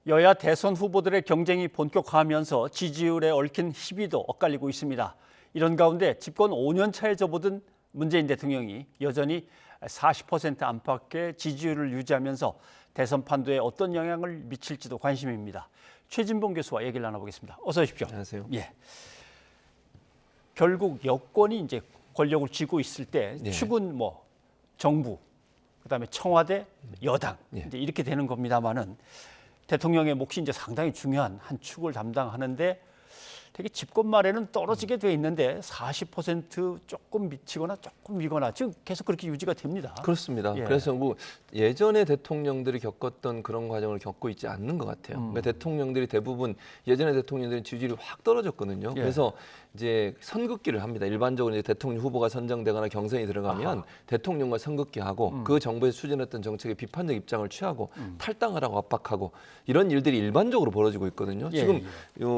여야 대선 후보들의 경쟁이 본격화하면서 지지율에 얽힌 희비도 엇갈리고 있습니다. 이런 가운데 집권 5년 차에 접어든 문재인 대통령이 여전히 40% 안팎의 지지율을 유지하면서 대선 판도에 어떤 영향을 미칠지도 관심입니다. 최진봉 교수와 얘기를 나눠보겠습니다. 어서 오십시오. 안녕하세요. 예. 결국 여권이 이제 권력을 쥐고 있을 때 네. 축은 뭐 정부, 그다음에 청와대, 여당 네. 이제 이렇게 되는 겁니다만은 대통령의 몫이 이제 상당히 중요한 한 축을 담당하는데 되게 집권 말에는 떨어지게 돼 있는데 40% 조금 미치거나 조금 위거나 지금 계속 그렇게 유지가 됩니다. 그렇습니다. 예. 그래서 뭐 예전에 대통령들이 겪었던 그런 과정을 겪고 있지 않는 것 같아요. 그러니까 대통령들이 대부분 예전의 대통령들은 지지율이 확 떨어졌거든요. 예. 그래서 이제 선긋기를 합니다. 일반적으로 이제 대통령 후보가 선정되거나 경선이 들어가면 아하. 대통령과 선긋기하고 그 정부에서 추진했던 정책에 비판적 입장을 취하고 탈당하라고 압박하고 이런 일들이 일반적으로 벌어지고 있거든요. 예, 지금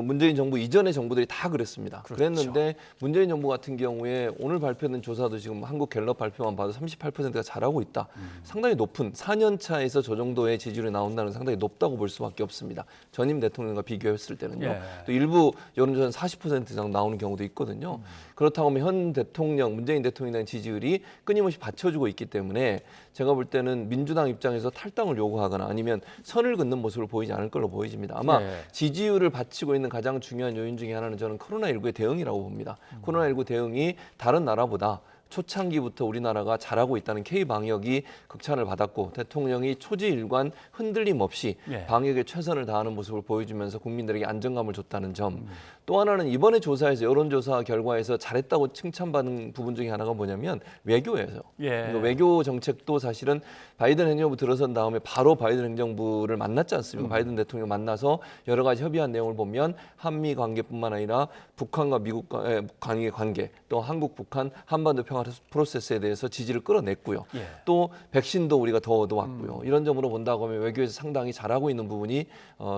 문재인 정부 이전의 정부들이 다 그랬습니다. 그렇죠. 그랬는데 문재인 정부 같은 경우에 오늘 발표된 조사도 지금 한국갤럽 발표만 봐도 38%가 잘하고 있다. 상당히 높은 4년 차에서 저 정도의 지지율이 나온다는 건 상당히 높다고 볼 수밖에 없습니다. 전임 대통령과 비교했을 때는요. 예. 또 일부 여론조사는 40% 이상 나오는 경우도 있거든요. 그렇다고 하면 현 대통령, 문재인 대통령에 대한 지지율이 끊임없이 받쳐주고 있기 때문에 제가 볼 때는 민주당 입장에서 탈당을 요구하거나 아니면 선을 긋는 모습을 보이지 않을 걸로 보여집니다. 아마 예. 지지율을 받치고 있는 가장 중요한 요인 중에 하나는 저는 코로나19의 대응이라고 봅니다. 코로나19 대응이 다른 나라보다 초창기부터 우리나라가 잘하고 있다는 K-방역이 극찬을 받았고 대통령이 초지일관 흔들림 없이 예. 방역에 최선을 다하는 모습을 보여주면서 국민들에게 안정감을 줬다는 점. 또 하나는 이번에 조사에서 여론조사 결과에서 잘했다고 칭찬받는 부분 중에 하나가 뭐냐면 외교예요. 예. 그러니까 외교 정책도 사실은 바이든 행정부 들어선 다음에 바로 바이든 행정부를 만났지 않습니까? 바이든 대통령 만나서 여러 가지 협의한 내용을 보면 한미 관계뿐만 아니라 북한과 미국과의 관계, 또 한국, 북한, 한반도 평화 프로세스에 대해서 지지를 끌어냈고요. 예. 또 백신도 우리가 더 얻어왔고요. 이런 점으로 본다고 하면 외교에서 상당히 잘하고 있는 부분이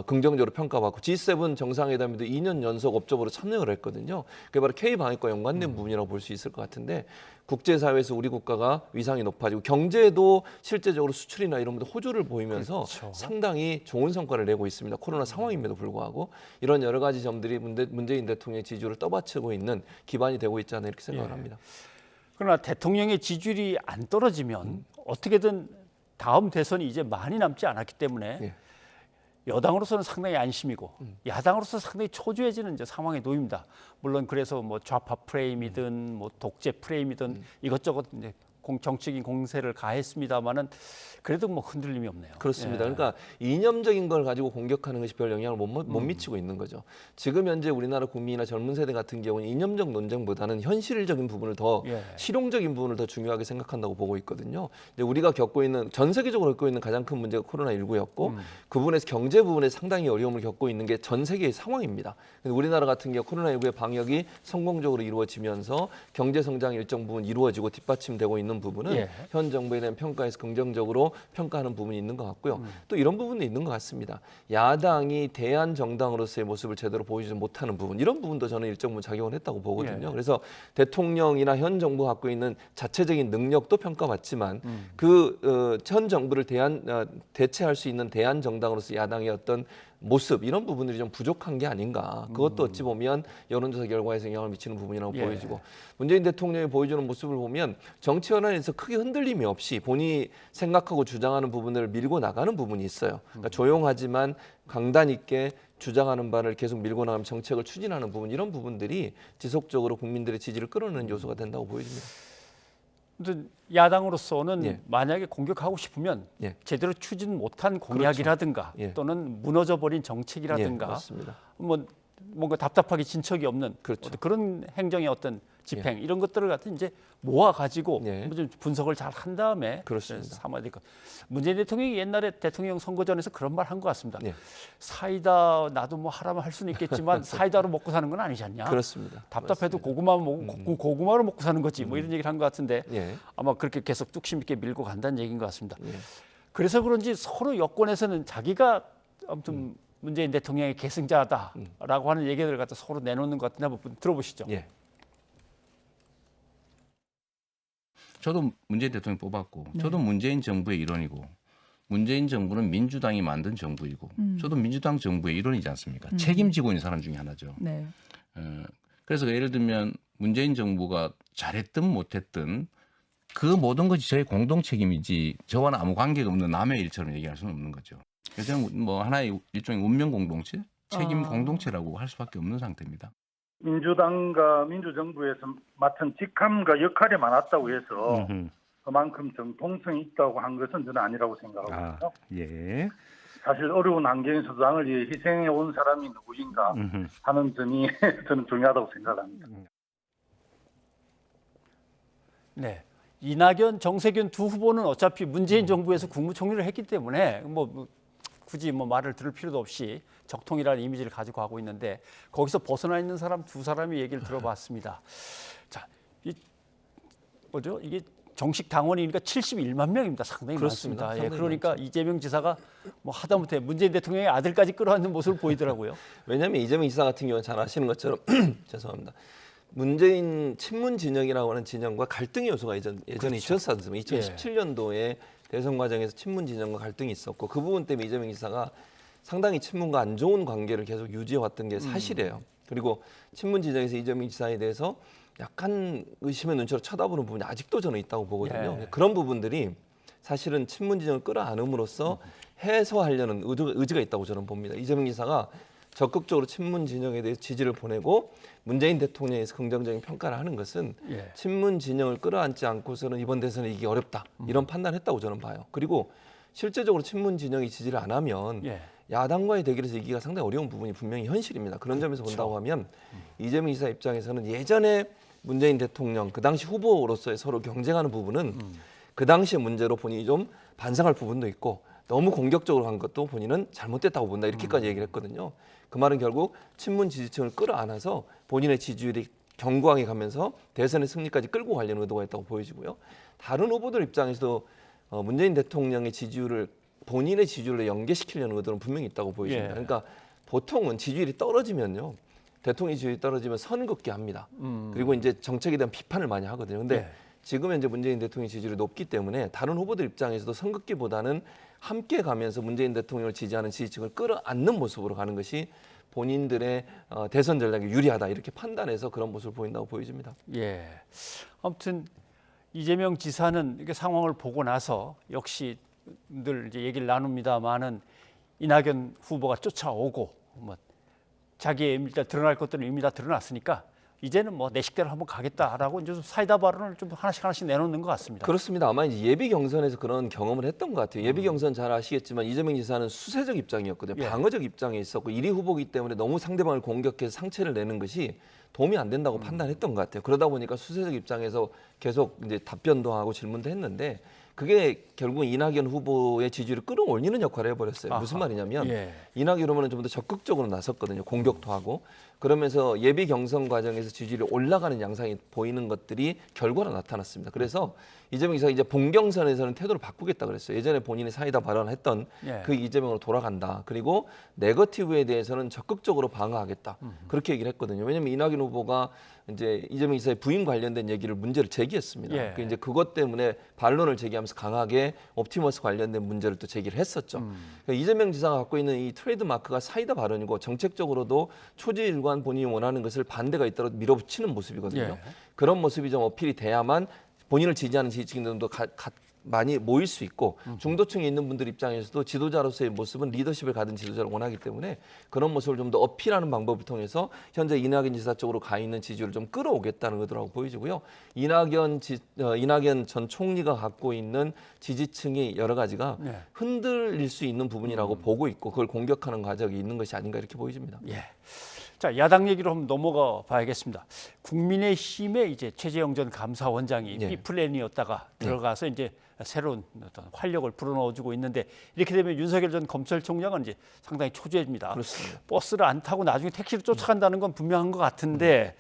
긍정적으로 평가받고 G7 정상회담에도 2년 연속 업적으로 참여를 했거든요. 그게 바로 K-방역과 연관된 부분이라고 볼 수 있을 것 같은데 국제사회에서 우리 국가가 위상이 높아지고 경제도 실제적으로 수출이나 이런 것도 호조를 보이면서 그렇죠. 상당히 좋은 성과를 내고 있습니다. 코로나 상황임에도 불구하고 이런 여러 가지 점들이 문재인 대통령의 지지율을 떠받치고 있는 기반이 되고 있지 않나 이렇게 생각을 예. 합니다. 그러나 대통령의 지지율이 안 떨어지면 어떻게든 다음 대선이 이제 많이 남지 않았기 때문에 예. 여당으로서는 상당히 안심이고 야당으로서 상당히 초조해지는 이제 상황에 놓입니다. 물론 그래서 뭐 좌파 프레임이든 뭐 독재 프레임이든 이것저것 이제 정치적인 공세를 가했습니다만은 그래도 뭐 흔들림이 없네요. 그렇습니다. 예. 그러니까 이념적인 걸 가지고 공격하는 것이 별 영향을 못 미치고 있는 거죠. 지금 현재 우리나라 국민이나 젊은 세대 같은 경우는 이념적 논쟁보다는 현실적인 부분을 더 예. 실용적인 부분을 더 중요하게 생각한다고 보고 있거든요. 근데 우리가 겪고 있는 전 세계적으로 겪고 있는 가장 큰 문제가 코로나19였고 그 부분에서 경제 부분에 상당히 어려움을 겪고 있는 게 전 세계의 상황입니다. 근데 우리나라 같은 경우 코로나19의 방역이 성공적으로 이루어지면서 경제 성장이 일정 부분 이루어지고 뒷받침되고 있는 부분은 예. 현 정부에 대한 평가에서 긍정적으로 평가하는 부분이 있는 것 같고요. 또 이런 부분도 있는 것 같습니다. 야당이 대안 정당으로서의 모습을 제대로 보여주지 못하는 부분, 이런 부분도 저는 일정 부분 작용을 했다고 보거든요. 예. 그래서 대통령이나 현 정부가 갖고 있는 자체적인 능력도 평가받지만 그 현 정부를 대체할 수 있는 대안 정당으로서 야당의 어떤 모습 이런 부분들이 좀 부족한 게 아닌가. 그것도 어찌 보면 여론조사 결과에서 영향을 미치는 부분이라고 예. 보여지고 문재인 대통령이 보여주는 모습을 보면 정치 현안에서 크게 흔들림이 없이 본인이 생각하고 주장하는 부분을 밀고 나가는 부분이 있어요. 그러니까 조용하지만 강단 있게 주장하는 바를 계속 밀고 나가면 정책을 추진하는 부분 이런 부분들이 지속적으로 국민들의 지지를 끌어내는 요소가 된다고 보여집니다. 근데 야당으로서는 예. 만약에 공격하고 싶으면 예. 제대로 추진 못한 공약이라든가 예. 또는 무너져버린 예, 정책이라든가 맞습니다. 뭐 뭔가 답답하게 진척이 없는 그렇죠. 그런 행정의 어떤 집행 이런 것들을 갖다 이제 모아 가지고 예. 좀 분석을 잘 한 다음에 그렇습니다. 삼아야 될 것. 문재인 대통령이 옛날에 대통령 선거전에서 그런 말 한 것 같습니다. 예. 사이다 나도 뭐 하라면 할 수는 있겠지만 사이다로 먹고 사는 건 아니지 않냐. 그렇습니다. 답답해도 고구마 먹고 고구마로 먹고 사는 거지. 뭐 이런 얘기를 한 것 같은데 예. 아마 그렇게 계속 뚝심 있게 밀고 간다는 얘기인 것 같습니다. 예. 그래서 그런지 서로 여권에서는 자기가 아무튼 문재인 대통령의 계승자다라고 하는 얘기들을 갖다 서로 내놓는 것 같은데 한번 들어보시죠. 예. 저도 문재인 대통령 뽑았고 저도 문재인 정부의 일원이고 문재인 정부는 민주당이 만든 정부이고 저도 민주당 정부의 일원이지 않습니까? 책임지고 있는 사람 중에 하나죠. 네. 그래서 예를 들면 문재인 정부가 잘했든 못했든 그 모든 것이 저의 공동 책임이지 저와는 아무 관계가 없는 남의 일처럼 얘기할 수는 없는 거죠. 그래서 저는 뭐 하나의 일종의 운명 공동체, 책임 공동체라고 할 수밖에 없는 상태입니다. 민주당과 민주정부에서 맡은 직함과 역할이 많았다고 해서 그만큼 정통성이 있다고 한 것은 저는 아니라고 생각하거든요. 예. 사실 어려운 환경에서 당을 위해 희생해 온 사람이 누구인가 하는 점이 저는 중요하다고 생각합니다. 네. 이낙연, 정세균 두 후보는 어차피 문재인 정부에서 국무총리를 했기 때문에 굳이 말을 들을 필요도 없이 적통이라는 이미지를 가지고 가고 있는데 거기서 벗어나 있는 사람 두 사람의 얘기를 들어봤습니다. 자, 이게 정식 당원이니까 71만 명입니다. 상당히 그렇습니다. 많습니다. 상당히 그러니까 이재명 지사가 하다못해 문재인 대통령의 아들까지 끌어안는 모습을 보이더라고요. 왜냐하면 이재명 지사 같은 경우는 잘 아시는 것처럼 죄송합니다. 문재인 친문 진영이라고 하는 진영과 갈등의 요소가 예전에 있었지 않습니까? 2017년도에 대선 과정에서 친문 진영과 갈등이 있었고 그 부분 때문에 이재명 지사가 상당히 친문과 안 좋은 관계를 계속 유지해 왔던 게 사실이에요. 그리고 친문 진영에서 이재명 지사에 대해서 약간 의심의 눈초로 쳐다보는 부분이 아직도 저는 있다고 보거든요. 그런 부분들이 사실은 친문 진영을 끌어안음으로써 해소하려는 의지가 있다고 저는 봅니다. 이재명 지사가 적극적으로 친문 진영에 대해서 지지를 보내고 문재인 대통령에서 긍정적인 평가를 하는 것은 친문 진영을 끌어안지 않고서는 이번 대선에 이기 어렵다 이런 판단을 했다고 저는 봐요. 그리고 실제적으로 친문 진영이 지지를 안 하면 야당과의 대결에서 이기가 상당히 어려운 부분이 분명히 현실입니다. 그런 점에서 본다고 하면 이재명 지사 입장에서는 예전에 문재인 대통령 그 당시 후보로서의 서로 경쟁하는 부분은 그 당시의 문제로 본인이 좀 반성할 부분도 있고 너무 공격적으로 한 것도 본인은 잘못됐다고 본다 이렇게까지 얘기를 했거든요. 그 말은 결국 친문 지지층을 끌어안아서 본인의 지지율이 견고하게 가면서 대선의 승리까지 끌고 가려는 의도가 있다고 보여지고요. 다른 후보들 입장에서도 문재인 대통령의 지지율을 본인의 지지율로 연계시키려는 의도는 분명히 있다고 보여집니다. 그러니까 보통은 지지율이 떨어지면요. 대통령 지지율이 떨어지면 선긋게 합니다. 그리고 이제 정책에 대한 비판을 많이 하거든요. 근데 지금 현재 문재인 대통령 지지율이 높기 때문에 다른 후보들 입장에서도 선긋기보다는 함께 가면서 문재인 대통령을 지지하는 지지층을 끌어안는 모습으로 가는 것이 본인들의 대선 전략에 유리하다 이렇게 판단해서 그런 모습을 보인다고 보여집니다. 아무튼 이재명 지사는 이렇게 상황을 보고 나서 역시 늘 이제 얘기를 나눕니다만은 이낙연 후보가 쫓아오고 자기의 이미 다 드러날 것들은 이미 다 드러났으니까 이제는 내 식대로 한번 가겠다라고 이제 좀 사이다 발언을 좀 하나씩 내놓는 것 같습니다. 그렇습니다. 아마 이제 예비 경선에서 그런 경험을 했던 것 같아요. 예비 경선 잘 아시겠지만 이재명 지사는 수세적 입장이었거든요. 방어적 입장에 있었고 1위 후보이기 때문에 너무 상대방을 공격해서 상체를 내는 것이 도움이 안 된다고 판단했던 것 같아요. 그러다 보니까 수세적 입장에서 계속 이제 답변도 하고 질문도 했는데 그게 결국은 이낙연 후보의 지지율을 끌어올리는 역할을 해버렸어요. 무슨 말이냐면 이낙연 후보는 좀 더 적극적으로 나섰거든요. 공격도 하고. 그러면서 예비 경선 과정에서 지지율이 올라가는 양상이 보이는 것들이 결과로 나타났습니다. 그래서 이재명 지사가 이제 본경선에서는 태도를 바꾸겠다 그랬어요. 예전에 본인이 사이다 발언했던 그 이재명으로 돌아간다. 그리고 네거티브에 대해서는 적극적으로 방어하겠다. 그렇게 얘기를 했거든요. 왜냐하면 이낙연 후보가 이제 이재명 지사의 부인 관련된 문제를 제기했습니다. 이제 그것 때문에 반론을 제기하면서 강하게 옵티머스 관련된 문제를 또 제기를 했었죠. 그러니까 이재명 지사가 갖고 있는 이 트레이드 마크가 사이다 발언이고 정책적으로도 초지일관 본인이 원하는 것을 반대가 있도록 밀어붙이는 모습이거든요. 그런 모습이 좀 어필이 돼야만 본인을 지지하는 지지층들도 많이 모일 수 있고 중도층에 있는 분들 입장에서도 지도자로서의 모습은 리더십을 가진 지도자를 원하기 때문에 그런 모습을 좀 더 어필하는 방법을 통해서 현재 이낙연 지사 쪽으로 가 있는 지지율을 좀 끌어오겠다는 의도라고 보여지고요. 이낙연 전 총리가 갖고 있는 지지층이 여러 가지가 흔들릴 수 있는 부분이라고 보고 있고 그걸 공격하는 과정이 있는 것이 아닌가 이렇게 보여집니다. 자, 야당 얘기로 한번 넘어가 봐야겠습니다. 국민의힘의 이제 최재형 전 감사원장이 B플랜이었다가 들어가서 이제 새로운 어떤 활력을 불어넣어주고 있는데 이렇게 되면 윤석열 전 검찰총장은 이제 상당히 초조해집니다. 그렇습니다. 버스를 안 타고 나중에 택시를 쫓아간다는 건 분명한 것 같은데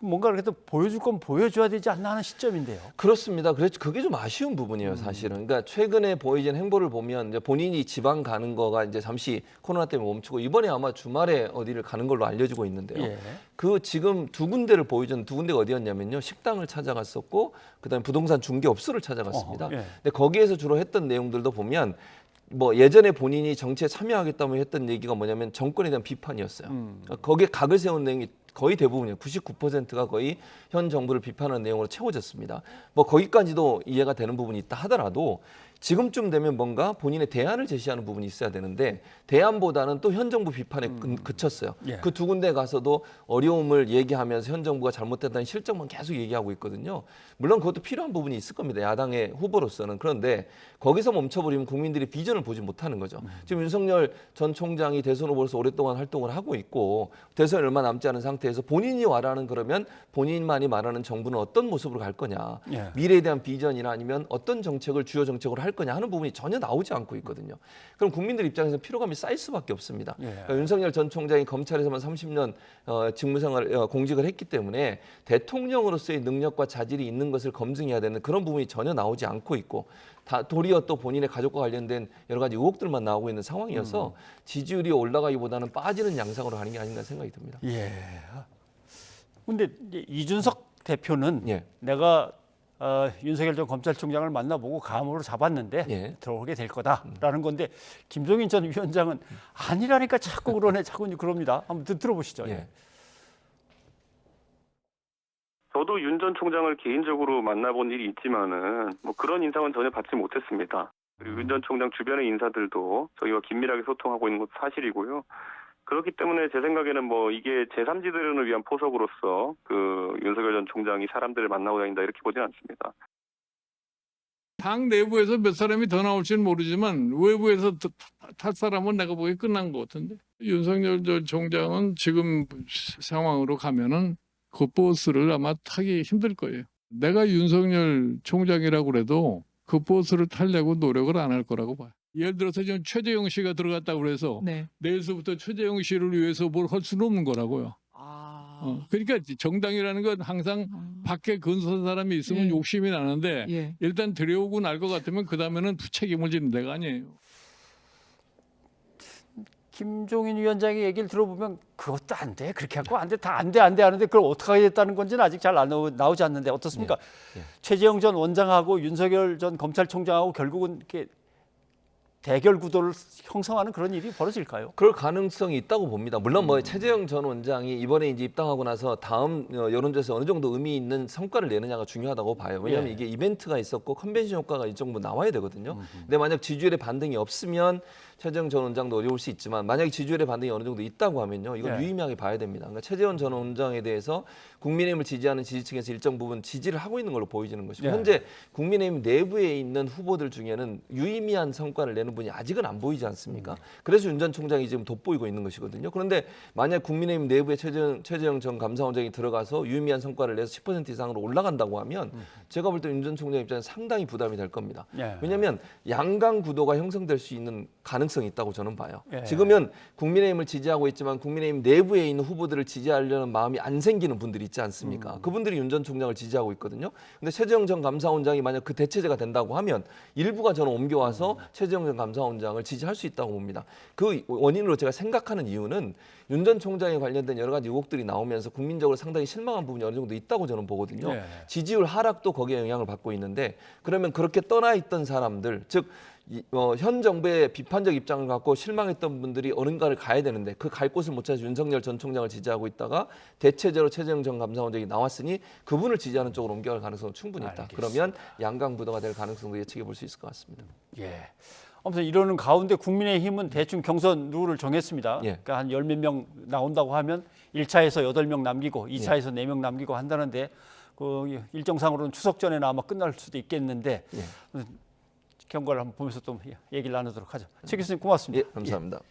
뭔가 그래도 보여줄 건 보여줘야 되지 않나 하는 시점인데요. 그렇습니다. 그래서 그게 좀 아쉬운 부분이에요, 사실은. 그러니까 최근에 보이진 행보를 보면 이제 본인이 지방 가는 거가 이제 잠시 코로나 때문에 멈추고 이번에 아마 주말에 어디를 가는 걸로 알려지고 있는데요. 그 지금 두 군데를 보여준 두 군데가 어디였냐면요, 식당을 찾아갔었고 그다음에 부동산 중개업소를 찾아갔습니다. 근데 거기에서 주로 했던 내용들도 보면 뭐 예전에 본인이 정치에 참여하겠다고 했던 얘기가 뭐냐면 정권에 대한 비판이었어요. 거기에 각을 세운 내용이 거의 대부분이에요. 99%가 거의 현 정부를 비판하는 내용으로 채워졌습니다. 뭐 거기까지도 이해가 되는 부분이 있다 하더라도 지금쯤 되면 뭔가 본인의 대안을 제시하는 부분이 있어야 되는데 대안보다는 또 현 정부 비판에 그쳤어요. 예. 그 두 군데 가서도 어려움을 얘기하면서 현 정부가 잘못됐다는 실정만 계속 얘기하고 있거든요. 물론 그것도 필요한 부분이 있을 겁니다. 야당의 후보로서는. 그런데 거기서 멈춰버리면 국민들이 비전을 보지 못하는 거죠. 지금 윤석열 전 총장이 대선 후보로서 오랫동안 활동을 하고 있고 대선이 얼마 남지 않은 상태에서 본인이 말하는 그러면 본인만이 말하는 정부는 어떤 모습으로 갈 거냐. 예. 미래에 대한 비전이나 아니면 어떤 정책을 주요 정책으로 할 거냐 하는 부분이 전혀 나오지 않고 있거든요. 그럼 국민들 입장에서 피로감이 쌓일 수밖에 없습니다. 예. 그러니까 윤석열 전 총장이 검찰에서만 30년 직무생활 공직을 했기 때문에 대통령으로서의 능력과 자질이 있는 것을 검증해야 되는 그런 부분이 전혀 나오지 않고 있고 다 도리어 또 본인의 가족과 관련된 여러 가지 의혹들만 나오고 있는 상황이어서 지지율이 올라가기보다는 빠지는 양상으로 가는 게 아닌가 생각이 듭니다. 예. 근데 이제 이준석 대표는 예. 내가 윤석열 전 검찰총장을 만나보고 감으로 잡았는데 예. 들어오게 될 거다라는 건데 김종인 전 위원장은 아니라니까 자꾸 그러네, 자꾸 그럽니다. 한번 들어보시죠. 예. 저도 윤 전 총장을 개인적으로 만나본 일이 있지만은 뭐 그런 인상은 전혀 받지 못했습니다. 그리고 윤 전 총장 주변의 인사들도 저희와 긴밀하게 소통하고 있는 것도 사실이고요. 그렇기 때문에 제 생각에는 뭐 이게 제3지대론을 위한 포석으로서 그 윤석열 전 총장이 사람들을 만나고 다닌다 이렇게 보지는 않습니다. 당 내부에서 몇 사람이 더 나올지는 모르지만 외부에서 탈 사람은 내가 보기에 끝난 것 같은데 윤석열 전 총장은 지금 상황으로 가면은 그 버스를 아마 타기 힘들 거예요. 내가 윤석열 총장이라고 그래도 그 버스를 타려고 노력을 안 할 거라고 봐요. 예를 들어서 지금 최재형 씨가 들어갔다고 그래서 네. 내일서부터 최재형 씨를 위해서 뭘 할 수는 없는 거라고요. 그러니까 정당이라는 건 항상 밖에 근소한 사람이 있으면 예. 욕심이 나는데 예. 일단 들여오고 날 것 같으면 그 다음에는 책임을 지는 데가 아니에요. 김종인 위원장의 얘기를 들어보면 그것도 안 돼, 그렇게 하고 안 돼, 다 안 돼, 안 돼 하는데 그걸 어떻게 하겠다는 건지는 아직 잘 나오지 않는데 어떻습니까? 최재형 전 원장하고 윤석열 전 검찰총장하고 결국은 이렇게 대결 구도를 형성하는 그런 일이 벌어질까요? 그럴 가능성이 있다고 봅니다. 물론 뭐 최재형 전 원장이 이번에 이제 입당하고 나서 다음 여론조사에서 어느 정도 의미 있는 성과를 내느냐가 중요하다고 봐요. 왜냐하면 예. 이게 이벤트가 있었고 컨벤션 효과가 이 정도 나와야 되거든요. 근데 만약 지지율에 반등이 없으면 최재형 전 원장도 어려울 수 있지만 만약에 지지율에 반등이 어느 정도 있다고 하면요. 이건 예. 유의미하게 봐야 됩니다. 그러니까 최재형 전 원장에 대해서 국민의힘을 지지하는 지지층에서 일정 부분 지지를 하고 있는 걸로 보이지는 것이고 예. 현재 국민의힘 내부에 있는 후보들 중에는 유의미한 성과를 내는 분이 아직은 안 보이지 않습니까? 그래서 윤 전 총장이 지금 돋보이고 있는 것이거든요. 그런데 만약 국민의힘 내부에 최재형 전 감사원장이 들어가서 유의미한 성과를 내서 10% 이상으로 올라간다고 하면 제가 볼 때 윤 전 총장 입장에서 상당히 부담이 될 겁니다. 예. 왜냐하면 양강 구도가 형성될 수 있는 가능성이 있다고 저는 봐요. 예. 지금은 국민의힘을 지지하고 있지만 국민의힘 내부에 있는 후보들을 지지하려는 마음이 안 생기는 분들이 있지 않습니까? 그분들이 윤 전 총장을 지지하고 있거든요. 근데 최재형 전 감사원장이 만약 그 대체제가 된다고 하면 일부가 저는 옮겨와서 최재형 전 감사원장을 지지할 수 있다고 봅니다. 그 원인으로 제가 생각하는 이유는 윤 전 총장에 관련된 여러 가지 의혹들이 나오면서 국민적으로 상당히 실망한 부분이 어느 정도 있다고 저는 보거든요. 예. 지지율 하락도 거기에 영향을 받고 있는데 그러면 그렇게 떠나 있던 사람들 즉 현 정부의 비판적 입장을 갖고 실망했던 분들이 어딘가를 가야 되는데 그 갈 곳을 못 찾아서 윤석열 전 총장을 지지하고 있다가 대체제로 최재형 전 감사원장이 나왔으니 그분을 지지하는 쪽으로 옮겨갈 가능성은 충분히 있다. 알겠습니다. 그러면 양강 구도가 될 가능성도 예측해 볼 수 있을 것 같습니다. 예. 아무튼 이러는 가운데 국민의힘은 대충 경선 룰을 정했습니다. 예. 그러니까 한 10몇 명 나온다고 하면 1차에서 8명 남기고 2차에서 4명 남기고 한다는데 그 일정상으로는 추석 전에는 아마 끝날 수도 있겠는데 예. 경과를 한번 보면서 또 얘기를 나누도록 하죠. 최 교수님 고맙습니다. 예, 감사합니다.